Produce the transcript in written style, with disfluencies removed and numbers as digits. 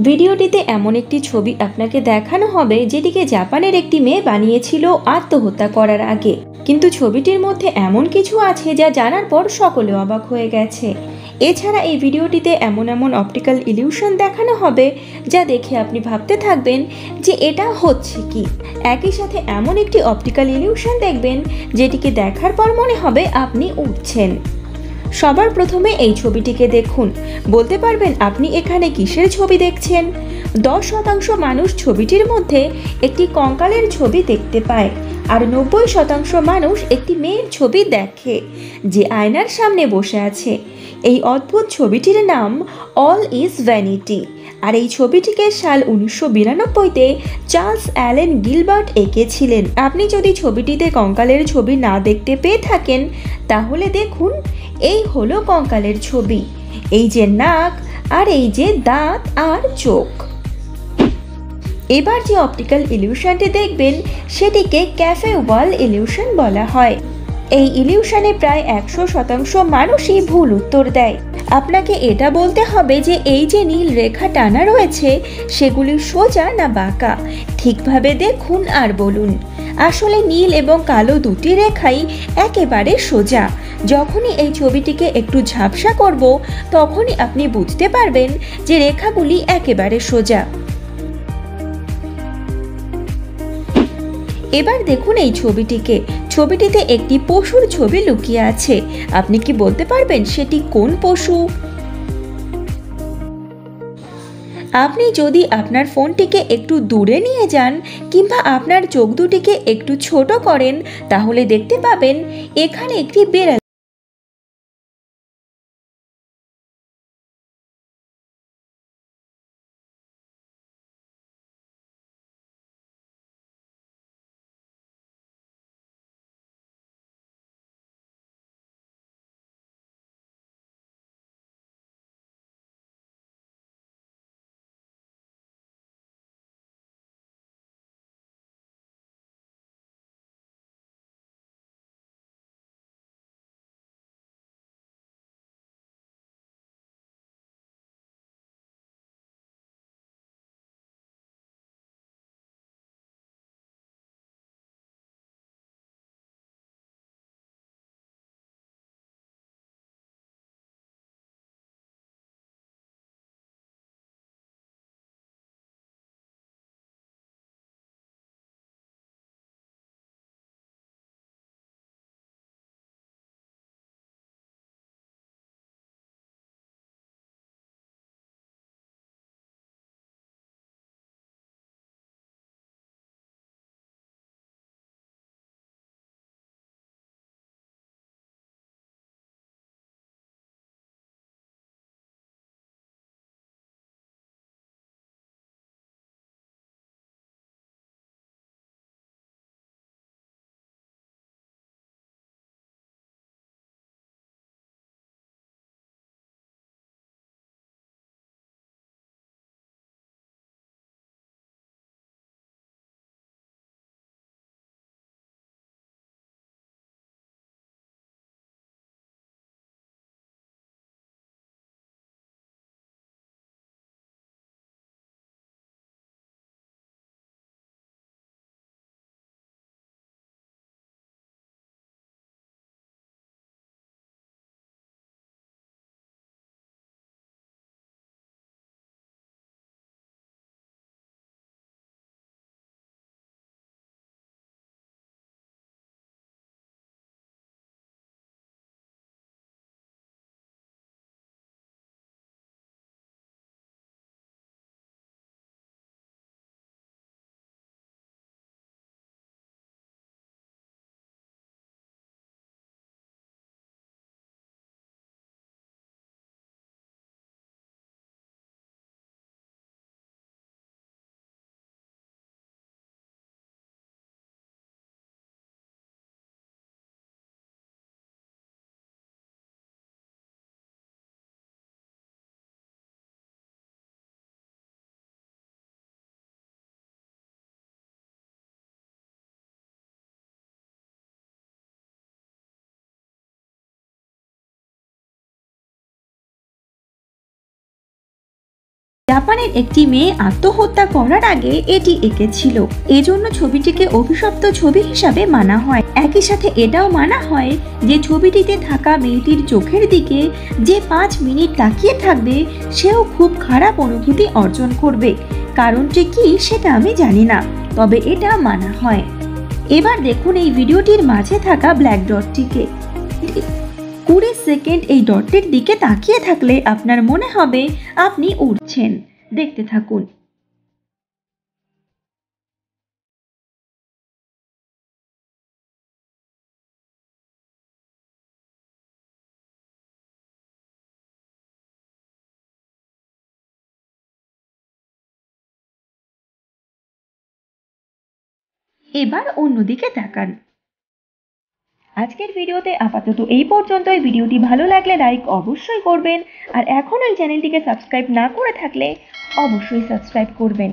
ভিডিওটিতে এমন একটি ছবি আপনাকে দেখানো হবে যেটিকে জাপানের একটি মেয়ে বানিয়েছিল আত্মহত্যা করার আগে। কিন্তু ছবিটির মধ্যে এমন কিছু আছে যা জানার পর সকলে অবাক হয়ে গেছে। এছাড়া এই ভিডিওটিতে এমন এমন অপটিক্যাল ইলিউশন দেখানো হবে যা দেখে আপনি ভাবতে থাকবেন যে এটা হচ্ছে কি। একই সাথে এমন একটি অপটিক্যাল ইলিউশন দেখবেন যেটিকে দেখার পর মনে হবে আপনি উড়ছেন। সবার প্রথমে এই ছবিটিকে দেখুন, বলতে পারবেন আপনি এখানে কিসের ছবি দেখছেন? 10% মানুষ ছবিটির মধ্যে একটি কঙ্কালের ছবি দেখতে পায়, আর 90% মানুষ একটি মেয়ের ছবি দেখে যে আয়নার সামনে বসে আছে। এই অদ্ভুত ছবিটির নাম অল ইজ ভ্যানিটি, আর এই ছবিটিকে সাল 1992-তে চার্লস অ্যালেন গিলবার্ট এঁকেছিলেন। আপনি যদি ছবিটিতে কঙ্কালের ছবি না দেখতে পেয়ে থাকেন তাহলে দেখুন, এই হলো কঙ্কালের ছবি। এই যে নাক, আর এই যে দাঁত আর চোখ। এবার যে অপটিক্যাল ইলিউশনটি দেখবেন সেটিকে ক্যাফে ওয়াল ইলিউশন বলা হয়। এই ইলিউশনে প্রায় 100% মানুষই ভুল উত্তর দেয়। আপনাকে এটা বলতে হবে যে এই যে নীল রেখা টানা রয়েছে সেগুলি সোজা না বাঁকা। ঠিকভাবে দেখুন আর বলুন। আসলে নীল এবং কালো দুটি রেখাই একেবারে সোজা। যখনই এই ছবিটিকে একটু ঝাপসা করব তখনই আপনি বুঝতে পারবেন যে রেখাগুলি একেবারে সোজা। এবার দেখুন এই ছবিটিতে একটি পশুর ছবি লুকিয়ে আছে। আপনি কি বলতে পারবেন সেটি কোন পশু? আপনি যদি আপনার ফোনটিকে একটু দূরে নিয়ে যান কিংবা আপনার চোখ দুটিকে একটু ছোট করেন তাহলে দেখতে পাবেন এখানে একটি বিড়াল জাপানের একটি মেয়ে আত্মহত্যা করার আগে এটি এঁকেছিল। এজন্য ছবিটিকে অভিশপ্ত ছবি হিসাবে মানা হয়। একই সাথে এটাও মানা হয় যে ছবিটিতে থাকা মেয়েটির চোখের দিকে যে 5 মিনিট তাকিয়ে থাকবে সেও খুব খারাপ অনুভূতি অর্জন করবে। কারণটি কি সেটা আমি জানি না, তবে এটা মানা হয়। এবার দেখুন এই ভিডিওটির মাঝে থাকা ব্ল্যাক ডটটিকে। 20 সেকেন্ড এই ডটটির দিকে তাকিয়ে থাকলে আপনার মনে হবে আপনি উড়ছেন। দেখতে থাকুন। এবার অন্যদিকে তাকান। আজকের ভিডিওতে আপাতত এই পর্যন্তই। ভিডিওটি ভালো লাগলে লাইক অবশ্যই করবেন, আর এখনো এই চ্যানেলটিকে সাবস্ক্রাইব না করে থাকলে অবশ্যই সাবস্ক্রাইব করবেন।